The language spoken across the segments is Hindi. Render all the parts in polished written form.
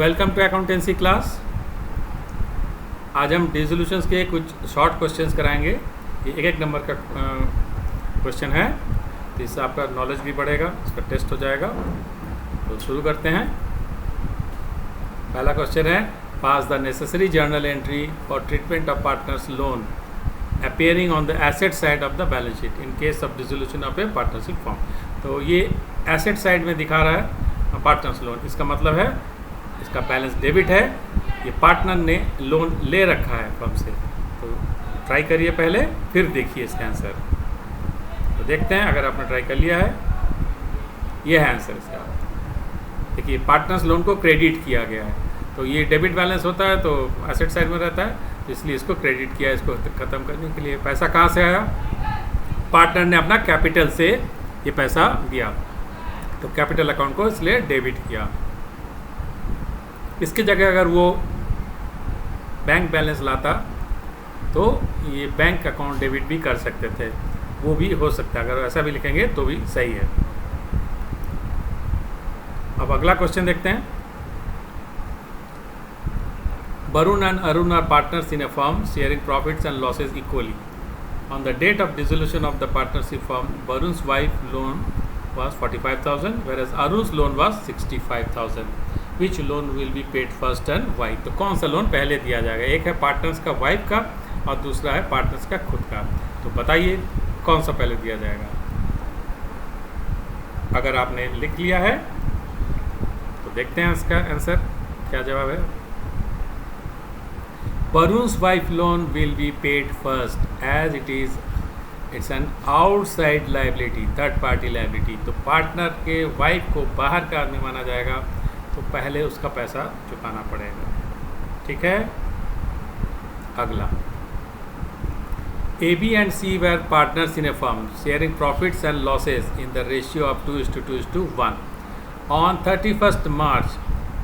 Welcome to accountancy class. आज हम डिसोल्यूशंस के कुछ शॉर्ट क्वेश्चंस कराएंगे। ये एक नंबर का क्वेश्चन है, तो इससे आपका नॉलेज भी बढ़ेगा, इसका टेस्ट हो जाएगा। तो शुरू करते हैं। पहला क्वेश्चन है, pass the necessary journal entry for treatment of partners loan appearing on the asset side of the balance sheet in case of dissolution of a partnership form. तो ये एसेट साइड में दिखा रहा है पार्टनर्स लोन, इसका मतलब है इसका बैलेंस डेबिट है, ये पार्टनर ने लोन ले रखा है फर्म से। तो ट्राई करिए पहले, फिर देखिए इसका आंसर। तो देखते हैं, अगर आपने ट्राई कर लिया है, ये है आंसर इसका। देखिए पार्टनर्स लोन को क्रेडिट किया गया है, तो ये डेबिट बैलेंस होता है तो एसेट साइड में रहता है, तो इसलिए इसको क्रेडिट किया है। इसको ख़त्म करने के लिए पैसा कहाँ से आया? पार्टनर ने अपना कैपिटल से ये पैसा दिया, तो कैपिटल अकाउंट को इसलिए डेबिट किया। इसकी जगह अगर वो बैंक बैलेंस लाता तो ये बैंक अकाउंट डेबिट भी कर सकते थे, वो भी हो सकता है। अगर ऐसा भी लिखेंगे तो भी सही है। अब अगला क्वेश्चन देखते हैं। Varun and Arun are partners in a firm sharing profits and losses equally. On the date of dissolution of the partnership firm, Varun's wife loan was 45,000 whereas Arun's loan was 65,000. Which loan will be paid first and why? तो कौन सा लोन पहले दिया जाएगा? एक है पार्टनर्स का वाइफ का और दूसरा है पार्टनर्स का खुद का। तो बताइए कौन सा पहले दिया जाएगा? अगर आपने लिख लिया है तो देखते हैं इसका आंसर क्या जवाब है। Varun's wife loan will be paid first as it's an outside liability, third party liability. तो पार्टनर के वाइफ को बाहर का आदमी माना जाएगा, तो पहले उसका पैसा चुकाना पड़ेगा। ठीक है। अगला, A, B and C were partners in a firm sharing profits and losses in the ratio of 2:1. On 31st March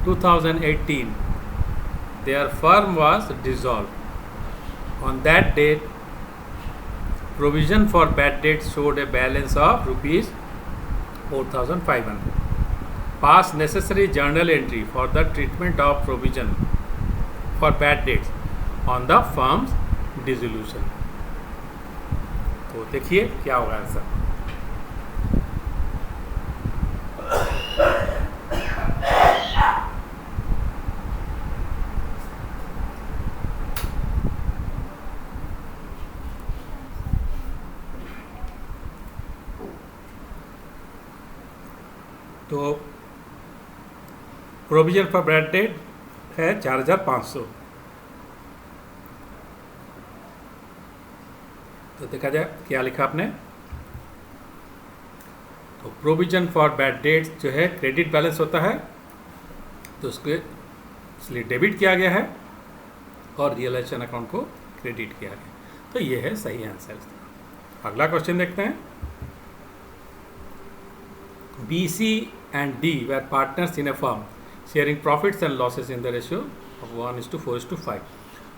2018, their firm was dissolved. On that date, provision for bad debts showed a balance of rupees 4,500. Pass necessary journal entry for the treatment of provision for bad debts on the firm's dissolution. तो देखिए क्या होगा आंसर। तो प्रोविजन फॉर बैड डेट है 4,500। तो देखा जाए क्या लिखा आपने। तो प्रोविजन फॉर बैड डेट्स जो है क्रेडिट बैलेंस होता है, तो उसके इसलिए डेबिट किया गया है और रियलाइजेशन अकाउंट को क्रेडिट किया गया। तो ये है सही आंसर। अगला क्वेश्चन देखते हैं। B, C and D were partners in a firm sharing profits and losses in the ratio of 1:4:5.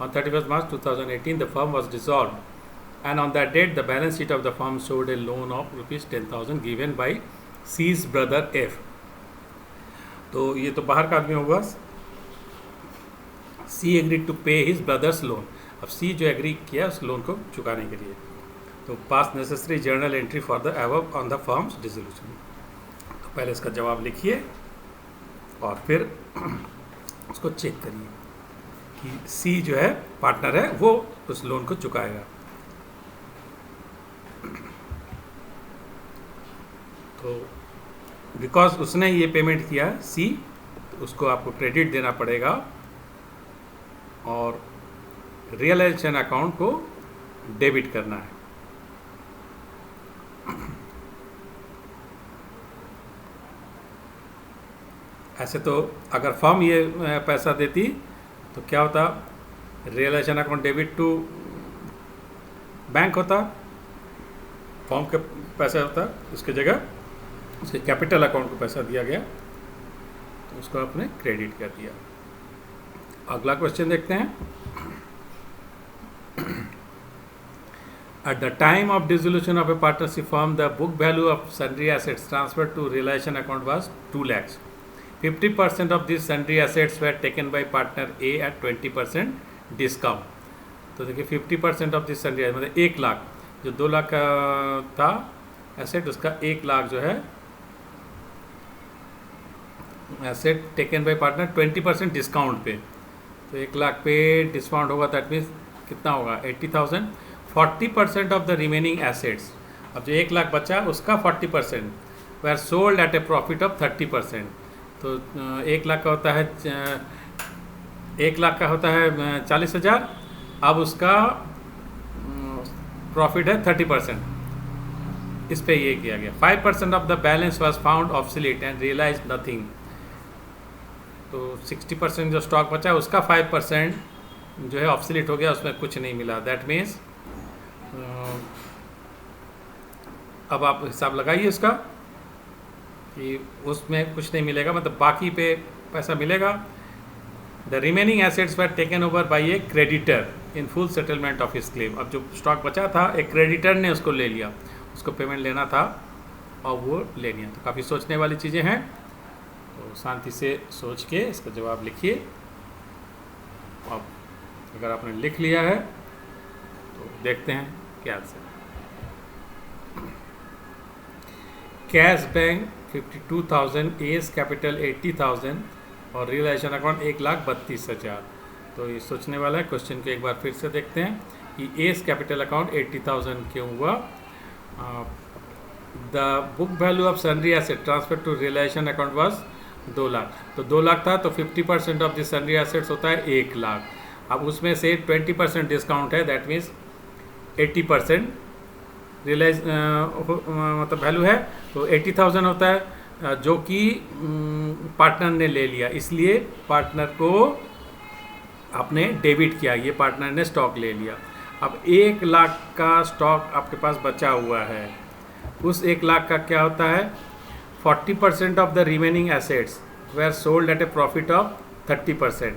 On 31st March 2018, the firm was dissolved and on that date the balance sheet of the firm showed a loan of rupees 10,000 given by C's brother F. तो ये तो बाहर का आदमी होगा। C agreed to pay his brother's loan. अब C जो एग्री किया उस लोन को चुकाने के लिए, तो पास necessary journal entry for the above on the firms dissolution. पहले इसका जवाब लिखिए और फिर उसको चेक करिए कि सी जो है पार्टनर है, वो उस लोन को चुकाएगा। तो बिकॉज उसने ये पेमेंट किया सी, तो उसको आपको क्रेडिट देना पड़ेगा और रियलाइजेशन अकाउंट को डेबिट करना है। ऐसे तो अगर फर्म ये पैसा देती तो क्या होता? Realisation account debit to bank होता, फर्म का पैसा होता, उसकी जगह उसके कैपिटल अकाउंट को पैसा दिया गया, तो उसको आपने क्रेडिट कर दिया। अगला क्वेश्चन देखते हैं। At the time of dissolution of a partnership firm, the book value of sundry assets transferred to realization account was 2 lakhs. 50% of this sundry assets were taken by partner A at 20% discount. तो देखिए 50% ऑफ दिस सन्ड्री मतलब 1 लाख, जो 2 लाख का था एसेट, उसका 1 लाख जो है asset taken by partner 20% discount पे। तो 1 लाख पे डिस्काउंट होगा, दैट मीन्स कितना होगा 80,000। 40% ऑफ द रिमेनिंग एसेट्स, अब जो 1 लाख बचा उसका 40% were sold at a profit of 30%। तो 1 लाख का होता है 40,000, अब उसका प्रॉफिट है 30%, इस पे ये किया गया। 5% of the balance was found obsolete and realised nothing. तो 60% जो स्टॉक बचा उसका 5% जो है ऑब्सोलीट हो गया, उसमें कुछ नहीं मिला। दैट मीन्स अब आप हिसाब लगाइए इसका कि उसमें कुछ नहीं मिलेगा, मतलब बाकी पे पैसा मिलेगा। The remaining assets were taken over by A creditor in full settlement of his claim. अब जो स्टॉक बचा था एक क्रेडिटर ने उसको ले लिया, उसको पेमेंट लेना था और वो ले लिया। तो काफ़ी सोचने वाली चीज़ें हैं, तो शांति से सोच के इसका जवाब लिखिए। अब अगर आपने लिख लिया है तो देखते हैं क्या answer. Cash bank 52,000, S capital 80,000 और रियलाइजेशन अकाउंट 1,32,000। तो ये सोचने वाला है। क्वेश्चन को एक बार फिर से देखते हैं कि एस कैपिटल अकाउंट 80,000 क्यों हुआ। The book value of sundry asset transfer to realisation account was 2 lakh. तो 2 लाख था, तो 50% ऑफ दिस सन्ड्री एसेट्स होता है 1 लाख। अब उसमें से 20% डिस्काउंट है, दैट मीन्स 80% रियलाइज मतलब वैल्यू है। तो 80,000 होता है जो कि पार्टनर ने ले लिया, इसलिए पार्टनर को आपने डेबिट किया, ये पार्टनर ने स्टॉक ले लिया। अब 1 लाख का स्टॉक आपके पास बचा हुआ है, उस 1 लाख का क्या होता है 40% of the remaining assets were sold at a profit of 30%।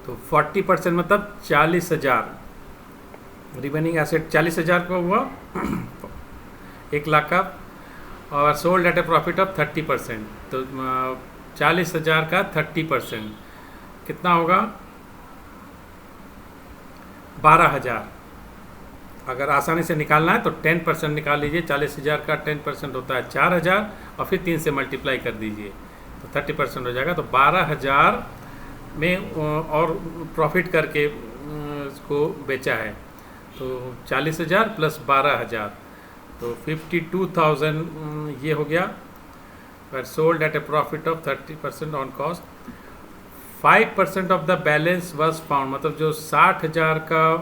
तो 40% मतलब 40,000, रिमेनिंग एसेट 40,000 का हुआ 1 लाख का, और sold at a profit of 30%। तो 40,000 का 30% कितना होगा 12,000। अगर आसानी से निकालना है तो 10% निकाल लीजिए। 40,000 का 10% होता है 4,000 और फिर 3 से मल्टीप्लाई कर दीजिए तो 30% हो जाएगा। तो 12,000 में और प्रॉफिट करके इसको बेचा है, तो 40,000 प्लस 12,000 तो 52,000 ये हो गया। पर sold at a profit of 30% on cost. 5% of the balance was found, मतलब जो 60,000 का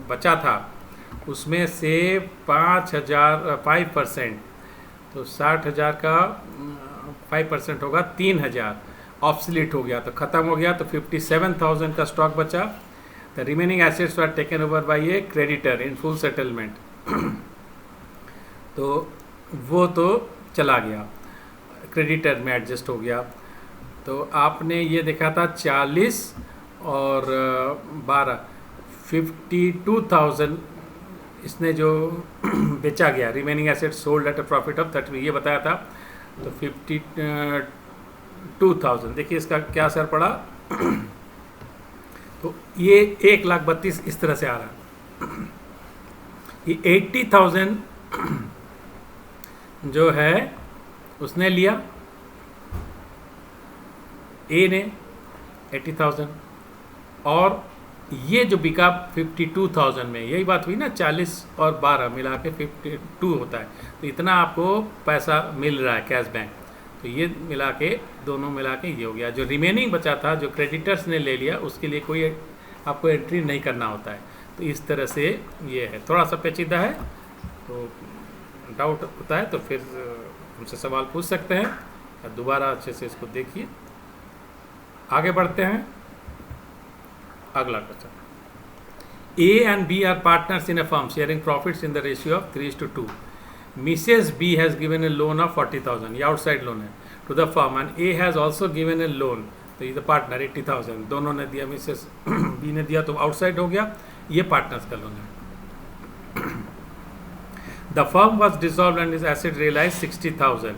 बचा था उसमें से 5% तो 60,000 का 5% होगा 3,000, ऑब्सलीट हो गया तो ख़त्म हो गया। तो 57,000 का स्टॉक बचा। The remaining assets were taken over by A creditor in full settlement. तो वो तो चला गया, क्रेडिटर में एडजस्ट हो गया। तो आपने ये देखा था 40 और 12 52,000 इसने जो बेचा गया, remaining asset sold at a profit of 30 ये बताया था। तो 52,000 देखिए इसका क्या असर पड़ा। तो ये 1,32,000 इस तरह से आ रहा। ये 80,000 जो है उसने लिया, ए ने 80,000, और ये जो बिका 52,000 में, यही बात हुई ना 40 और 12 मिला के 52 होता है। तो इतना आपको पैसा मिल रहा है कैश बैंक। तो ये मिला के दोनों मिला के ये हो गया। जो रिमेनिंग बचा था जो क्रेडिटर्स ने ले लिया उसके लिए कोई आपको एंट्री नहीं करना होता है। तो इस तरह से ये है, थोड़ा सा पेचीदा है, तो डाउट होता है तो फिर हमसे सवाल पूछ सकते हैं, दोबारा अच्छे से इसको देखिए। आगे बढ़ते हैं, अगला question. A and B are partners in a firm sharing profits in the ratio of 3:2. Mrs. B has given a loan of 40,000, ये आउटसाइड लोन है, to the firm and A has also given a loan, तो ये पार्टनर 80,000 दोनों ने दिया, मिसेस B ने दिया, तो आउटसाइड हो गया, ये पार्टनर्स का लोन है। The firm was dissolved and his asset realized 60,000.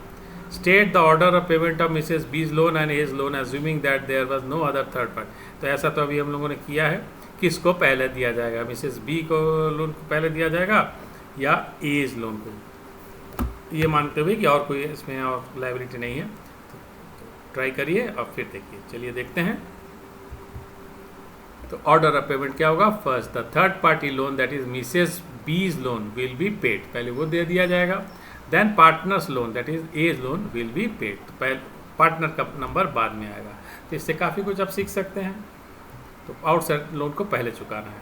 State the order of payment of Mrs. B's loan and A's loan assuming that there was no other third party. तो ऐसा तो अभी हम लोगों ने किया है, किसको पहले दिया जाएगा, मिसेस बी को लोन को पहले दिया जाएगा या एज लोन को, ये मानते हुए कि और कोई इसमें और लायबिलिटी नहीं है। तो ट्राई करिए और फिर देखिए। चलिए देखते हैं। तो ऑर्डर ऑफ पेमेंट क्या होगा, first the third party loan that is Mrs B's loan will be paid, पहले वो दे दिया जाएगा। Then partners loan that is A's loan will be paid, तो पहले पार्टनर का नंबर बाद में आएगा। तो इससे काफ़ी कुछ आप सीख सकते हैं। तो आउटसाइड लोन को पहले चुकाना है।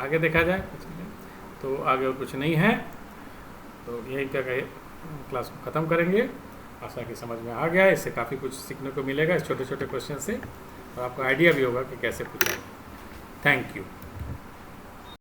आगे देखा जाए कुछ नहीं, तो आगे और कुछ नहीं है, तो यही क्या कहे क्लास को ख़त्म करेंगे। आशा कि समझ में आ गया, इससे काफ़ी कुछ सीखने को मिलेगा इस छोटे छोटे क्वेश्चन से, और आपको आइडिया भी होगा कि कैसे पूछा है। Thank you.